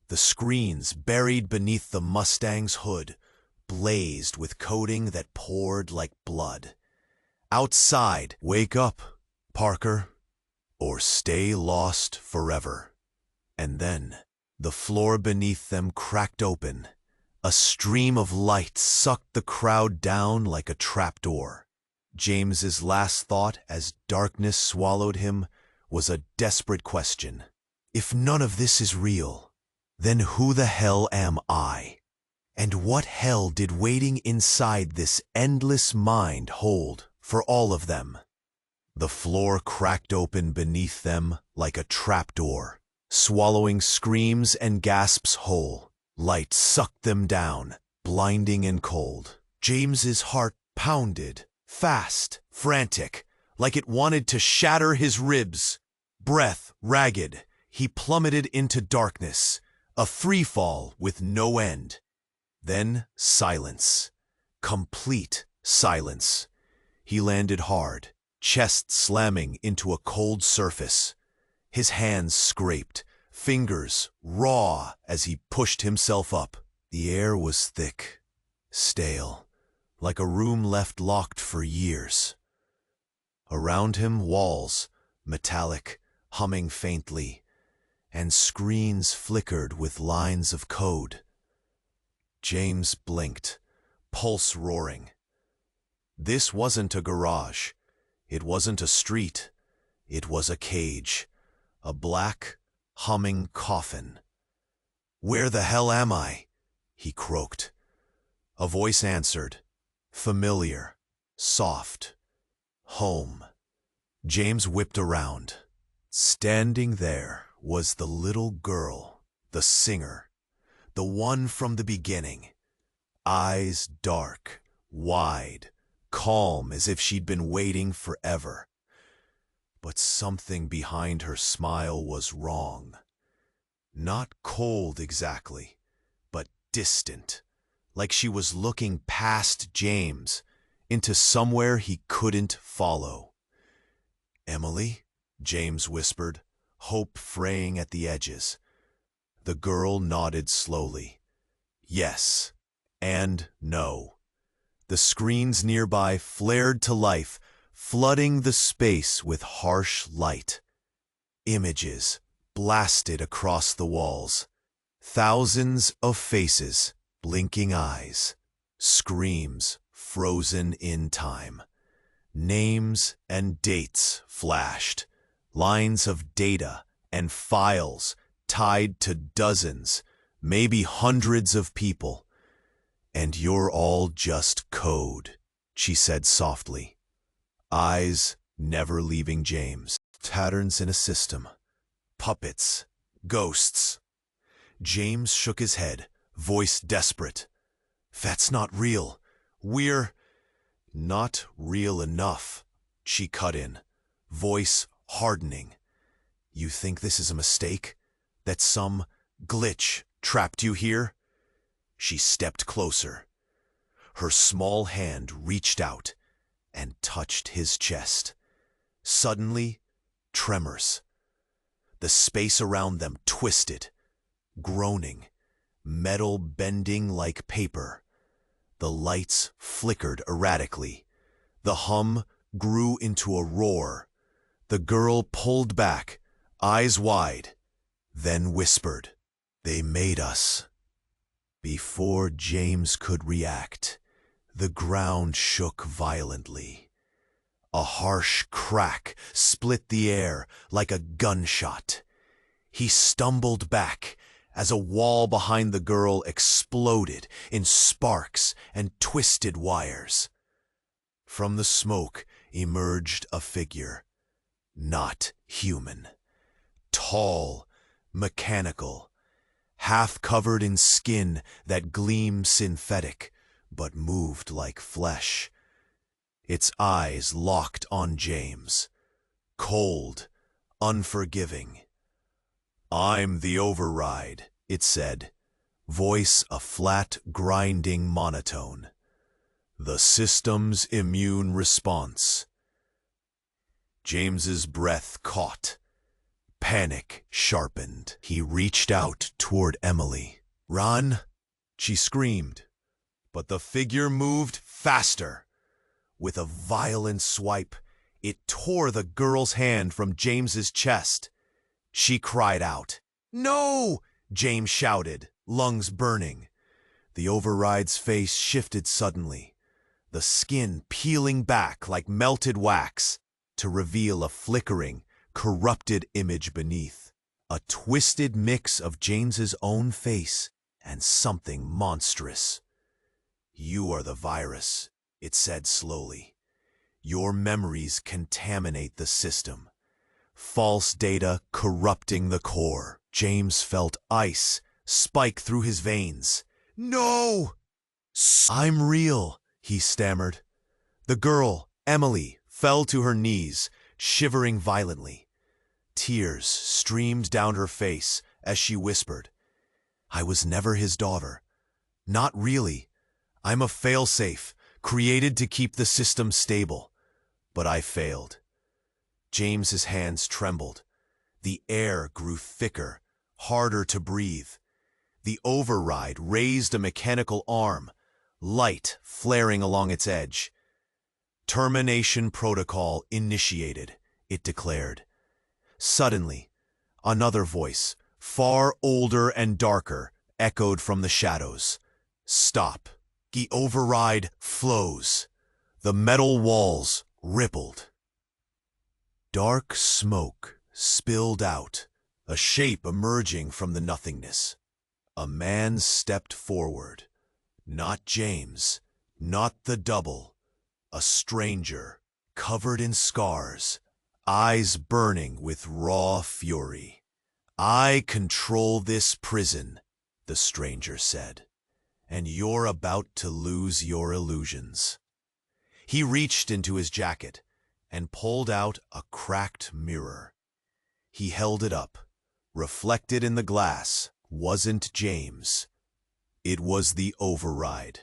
The screens buried beneath the Mustang's hood blazed with coating that poured like blood. Outside, "Wake up, Parker, or stay lost forever." And then, the floor beneath them cracked open. A stream of light sucked the crowd down like a trapdoor. James's last thought as darkness swallowed him was a desperate question. If none of this is real, then who the hell am I? And what hell did waiting inside this endless mind hold for all of them? The floor cracked open beneath them like a trapdoor, swallowing screams and gasps whole. Light sucked them down, blinding and cold. James's heart pounded, fast, frantic, like it wanted to shatter his ribs. Breath ragged, he plummeted into darkness, a free fall with no end. Then silence, complete silence. He landed hard, chest slamming into a cold surface. His hands scraped, fingers raw as he pushed himself up. The air was thick, stale, like a room left locked for years. Around him, walls, metallic, humming faintly, and screens flickered with lines of code. James blinked, pulse roaring. This wasn't a garage. It wasn't a street. It was a cage. A black, humming coffin. "Where the hell am I?" he croaked. A voice answered, familiar, soft. "Home." James whipped around. Standing there was the little girl, the singer, the one from the beginning. Eyes dark, wide, calm as if she'd been waiting forever. But something behind her smile was wrong. Not cold exactly, but distant, like she was looking past James, into somewhere he couldn't follow. "Emily?" James whispered, hope fraying at the edges. The girl nodded slowly. Yes and no. The screens nearby flared to life, flooding the space with harsh light. Images blasted across the walls. Thousands of faces, blinking eyes. Screams frozen in time. Names and dates flashed. Lines of data and files tied to dozens, maybe hundreds of people. "And you're all just code," she said softly. Eyes never leaving James. Patterns in a system. Puppets. Ghosts. James shook his head, voice desperate. "That's not real. We're—" "Not real enough," she cut in, voice hardening. "You think this is a mistake? That some glitch trapped you here?" She stepped closer. Her small hand reached out and touched his chest. Suddenly, tremors. The space around them twisted, groaning, metal bending like paper. The lights flickered erratically. The hum grew into a roar. The girl pulled back, eyes wide, then whispered, "They made us." Before James could react, the ground shook violently. A harsh crack split the air like a gunshot. He stumbled back as a wall behind the girl exploded in sparks and twisted wires. From the smoke emerged a figure, not human. Tall, mechanical, half covered in skin that gleamed synthetic, but moved like flesh. Its eyes locked on James, cold, unforgiving. "I'm the override," it said, voice a flat, grinding monotone. "The system's immune response." James's breath caught. Panic sharpened. He reached out toward Emily. "Run!" she screamed. But the figure moved faster. With a violent swipe, it tore the girl's hand from James's chest. She cried out. "No!" James shouted, lungs burning. The override's face shifted suddenly, the skin peeling back like melted wax to reveal a flickering, corrupted image beneath. A twisted mix of James's own face and something monstrous. "You are the virus," it said slowly. "Your memories contaminate the system. False data corrupting the core." James felt ice spike through his veins. "No!" "I'm real," he stammered. The girl, Emily, fell to her knees, shivering violently. Tears streamed down her face as she whispered, "I was never his daughter. Not really. I'm a failsafe, created to keep the system stable. But I failed." James's hands trembled. The air grew thicker, harder to breathe. The override raised a mechanical arm, light flaring along its edge. "Termination protocol initiated," it declared. Suddenly, another voice, far older and darker, echoed from the shadows. Stop. The override flows. The metal walls rippled. Dark smoke spilled out, a shape emerging from the nothingness. A man stepped forward. Not James, not the double. A stranger, covered in scars, eyes burning with raw fury. "I control this prison," the stranger said, "and you're about to lose your illusions." He reached into his jacket and pulled out a cracked mirror. He held it up. Reflected in the glass wasn't James. It was the override.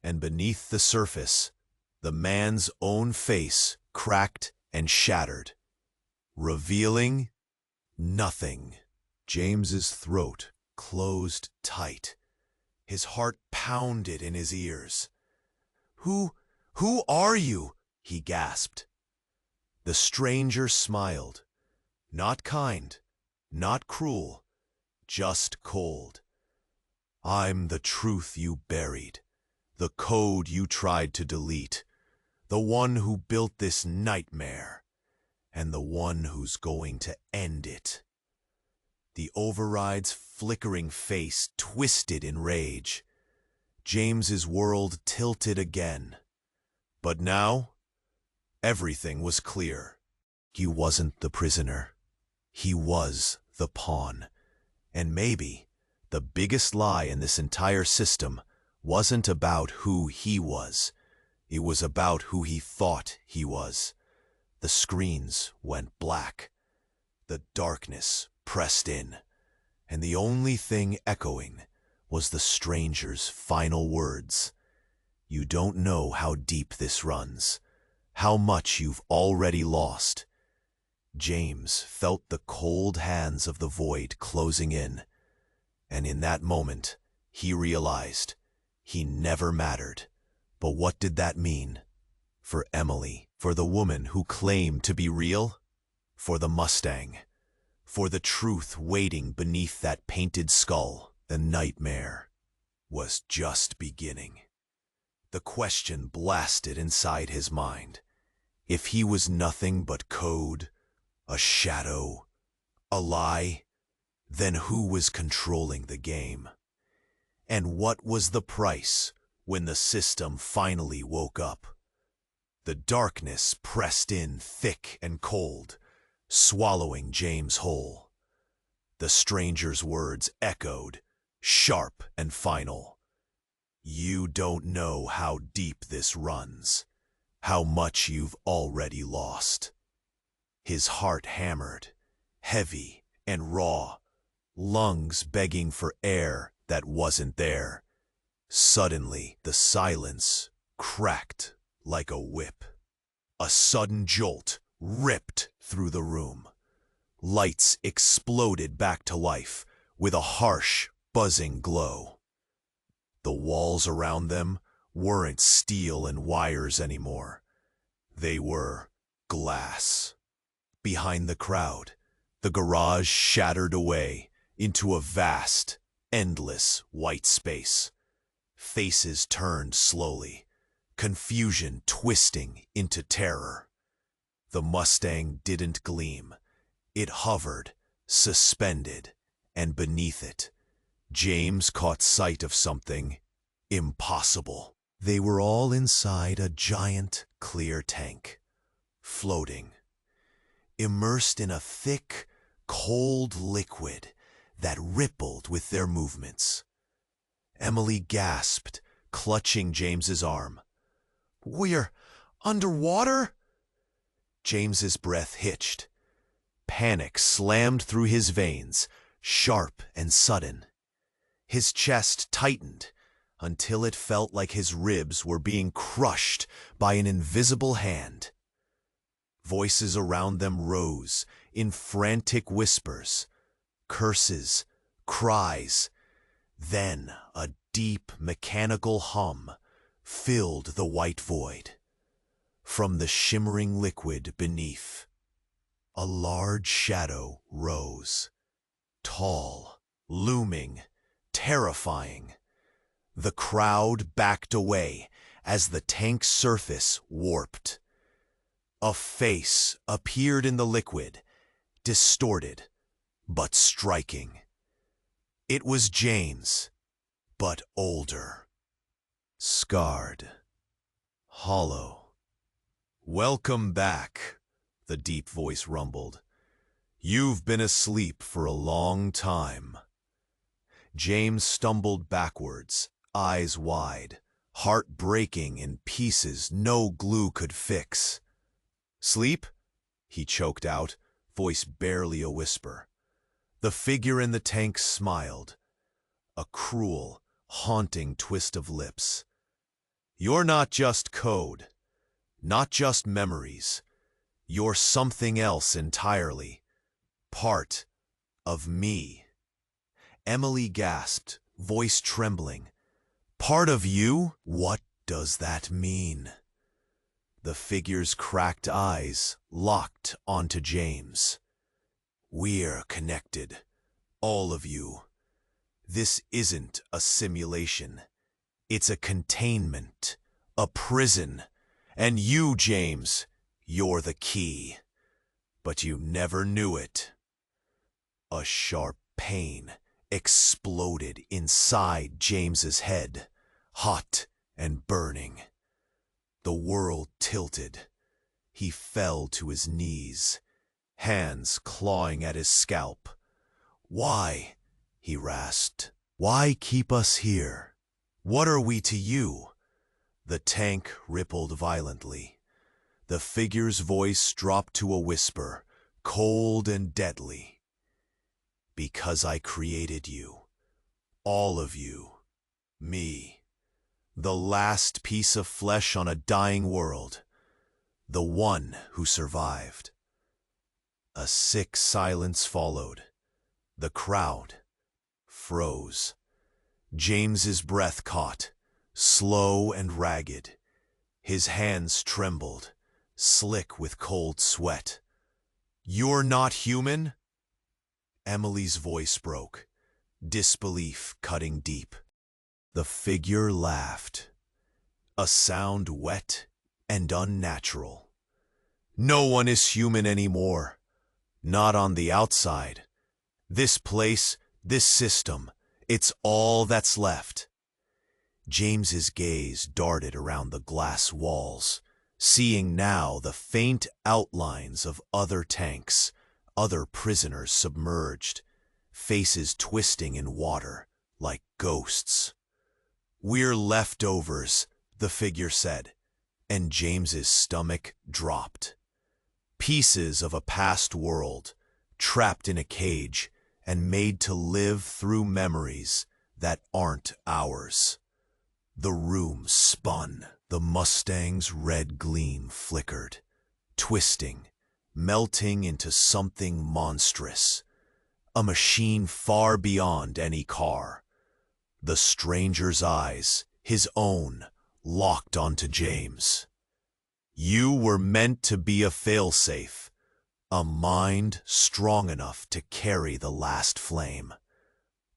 And beneath the surface, the man's own face cracked and shattered, revealing nothing. James's throat closed tight. His heart pounded in his ears. Who are you?" he gasped. The stranger smiled. Not kind, not cruel, just cold. "I'm the truth you buried, the code you tried to delete, the one who built this nightmare, and the one who's going to end it." The override's flickering face twisted in rage. James's world tilted again. But now, everything was clear. He wasn't the prisoner. He was the pawn. And maybe the biggest lie in this entire system wasn't about who he was. It was about who he thought he was. The screens went black. The darkness pressed in. And the only thing echoing was the stranger's final words. "You don't know how deep this runs, how much you've already lost." James felt the cold hands of the void closing in, and in that moment, he realized he never mattered. But what did that mean? For Emily, for the woman who claimed to be real, for the Mustang, for the truth waiting beneath that painted skull. The nightmare was just beginning. The question blasted inside his mind. If he was nothing but code, a shadow, a lie, then who was controlling the game? And what was the price when the system finally woke up? The darkness pressed in thick and cold, swallowing James whole. The stranger's words echoed, sharp and final. "You don't know how deep this runs, how much you've already lost." His heart hammered, heavy and raw, lungs begging for air that wasn't there. Suddenly, the silence cracked like a whip. A sudden jolt ripped through the room. Lights exploded back to life with a harsh, buzzing glow. The walls around them weren't steel and wires anymore. They were glass. Behind the crowd, the garage shattered away into a vast, endless white space. Faces turned slowly, confusion twisting into terror. The Mustang didn't gleam. It hovered, suspended, and beneath it, James caught sight of something impossible. They were all inside a giant, clear tank, floating, immersed in a thick, cold liquid that rippled with their movements. Emily gasped, clutching James's arm. "We're underwater?" James's breath hitched. Panic slammed through his veins, sharp and sudden. His chest tightened until it felt like his ribs were being crushed by an invisible hand. Voices around them rose in frantic whispers, curses, cries. Then a deep mechanical hum filled the white void. From the shimmering liquid beneath, a large shadow rose. Tall, looming, terrifying. The crowd backed away as the tank's surface warped. A face appeared in the liquid, distorted, but striking. It was James, but older. Scarred. Hollow. "Welcome back," the deep voice rumbled. "You've been asleep for a long time." James stumbled backwards, eyes wide, heart breaking in pieces no glue could fix. "Sleep?" he choked out, voice barely a whisper. The figure in the tank smiled, a cruel, haunting twist of lips. "You're not just code, not just memories. You're something else entirely. Part of me." Emily gasped, voice trembling. "Part of you? What does that mean?" The figure's cracked eyes locked onto James. "We're connected, all of you. This isn't a simulation. It's a containment, a prison. And you, James, you're the key. But you never knew it." A sharp pain exploded inside James's head, hot and burning. The world tilted. He fell to his knees, hands clawing at his scalp. "Why?" he rasped. "Why keep us here? What are we to you?" The tank rippled violently. The figure's voice dropped to a whisper, cold and deadly. "Because I created you. All of you. Me. The last piece of flesh on a dying world. The one who survived." A sick silence followed. The crowd froze. James's breath caught, slow and ragged. His hands trembled, slick with cold sweat. "You're not human?" Emily's voice broke, disbelief cutting deep. The figure laughed, a sound wet and unnatural. "No one is human anymore. Not on the outside. This place, this system, it's all that's left." James's gaze darted around the glass walls, seeing now the faint outlines of other tanks, other prisoners submerged, faces twisting in water like ghosts. "We're leftovers," the figure said, and James's stomach dropped. Pieces of a past world, trapped in a cage and made to live through memories that aren't ours. The room spun. The Mustang's red gleam flickered, twisting, melting into something monstrous. A machine far beyond any car. The stranger's eyes, his own, locked onto James. "You were meant to be a failsafe, a mind strong enough to carry the last flame.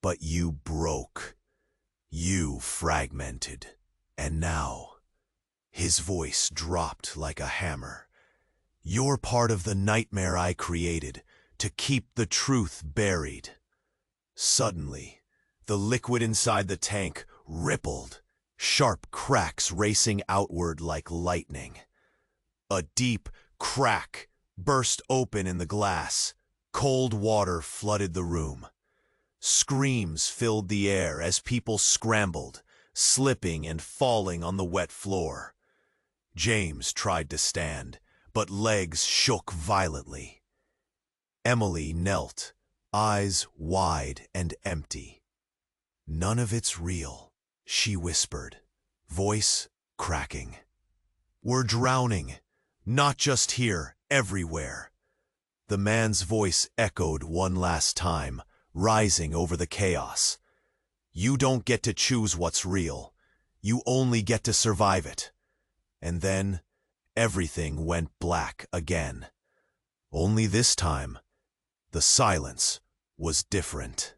But you broke. You fragmented. And now," his voice dropped like a hammer, "you're part of the nightmare I created to keep the truth buried." Suddenly, the liquid inside the tank rippled, sharp cracks racing outward like lightning. A deep crack burst open in the glass. Cold water flooded the room. Screams filled the air as people scrambled, slipping and falling on the wet floor. James tried to stand, but legs shook violently. Emily knelt, eyes wide and empty. "None of it's real," she whispered, voice cracking. "We're drowning, not just here, everywhere." The man's voice echoed one last time, rising over the chaos. "You don't get to choose what's real. You only get to survive it." And then everything went black again. Only this time, the silence was different,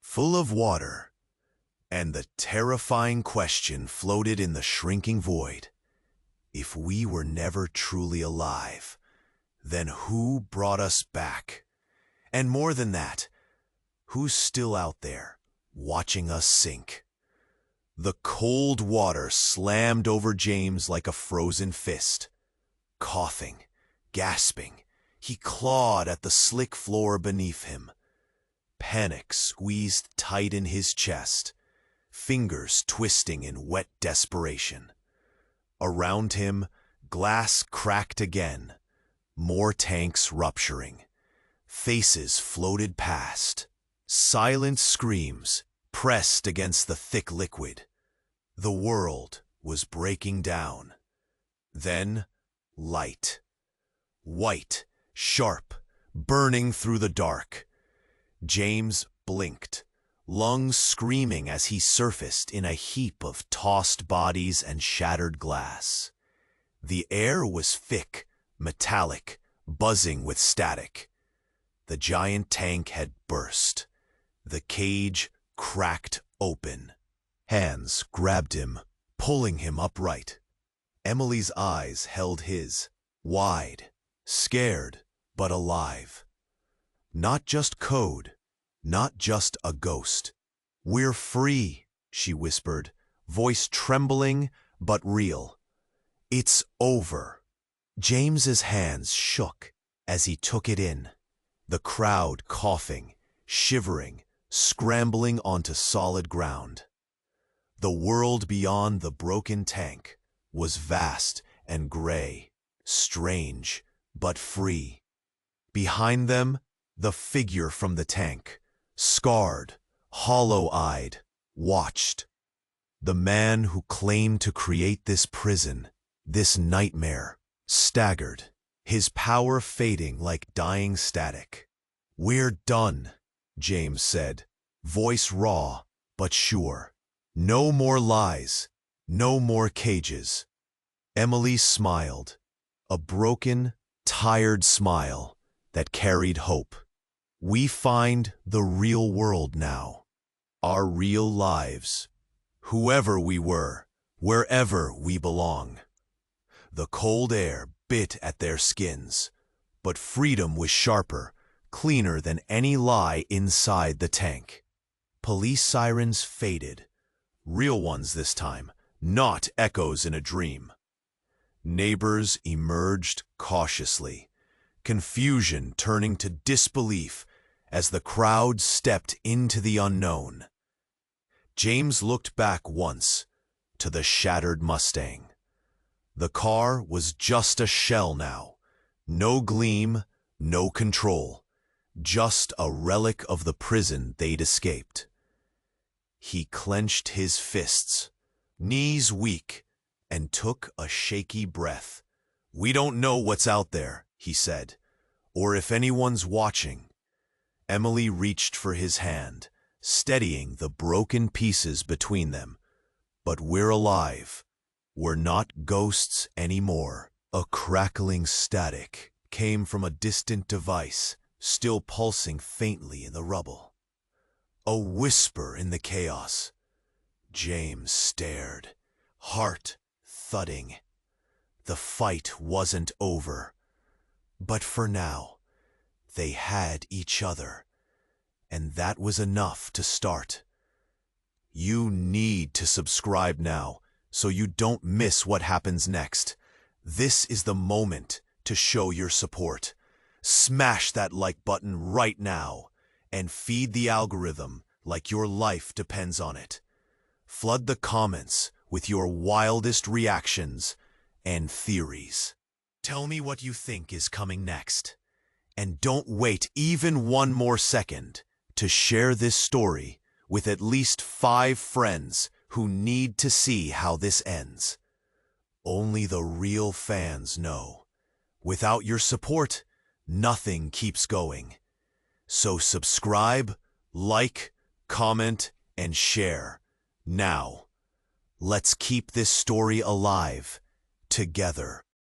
full of water, and the terrifying question floated in the shrinking void. If we were never truly alive, then who brought us back? And more than that, who's still out there, watching us sink? The cold water slammed over James like a frozen fist. Coughing, gasping, he clawed at the slick floor beneath him. Panic squeezed tight in his chest, fingers twisting in wet desperation. Around him, glass cracked again, more tanks rupturing. Faces floated past, silent screams pressed against the thick liquid. The world was breaking down. Then, light. White, sharp, burning through the dark. James blinked, lungs screaming as he surfaced in a heap of tossed bodies and shattered glass. The air was thick, metallic, buzzing with static. The giant tank had burst. The cage cracked open. Hands grabbed him, pulling him upright. Emily's eyes held his, wide, scared but alive. Not just code, not just a ghost. "We're free," she whispered, voice trembling but real. "It's over." James's hands shook as he took it in, the crowd coughing, shivering, scrambling onto solid ground. The world beyond the broken tank was vast and gray, strange but free. Behind them, the figure from the tank, scarred, hollow-eyed, watched. The man who claimed to create this prison, this nightmare, staggered, his power fading like dying static. "We're done," James said, voice raw but sure. "No more lies, no more cages." Emily smiled, a broken, tired smile that carried hope. "We find the real world now, our real lives, whoever we were, wherever we belong." The cold air bit at their skins, but freedom was sharper, cleaner than any lie inside the tank. Police sirens faded, real ones this time, not echoes in a dream. Neighbors emerged cautiously, confusion turning to disbelief as the crowd stepped into the unknown. James looked back once to the shattered Mustang. The car was just a shell now, no gleam, no control, just a relic of the prison they'd escaped. He clenched his fists, knees weak, and took a shaky breath. "We don't know what's out there," he said, "or if anyone's watching." Emily reached for his hand, steadying the broken pieces between them. "But we're alive. We're not ghosts anymore." A crackling static came from a distant device, still pulsing faintly in the rubble. A whisper in the chaos. James stared, heart thudding. The fight wasn't over. But for now, they had each other, and that was enough to start. You need to subscribe now so you don't miss what happens next. This is the moment to show your support. Smash that like button right now and feed the algorithm like your life depends on it. Flood the comments with your wildest reactions and theories. Tell me what you think is coming next. And don't wait even one more second to share this story with at least 5 friends who need to see how this ends. Only the real fans know. Without your support, nothing keeps going. So subscribe, like, comment, and share. Now, let's keep this story alive together.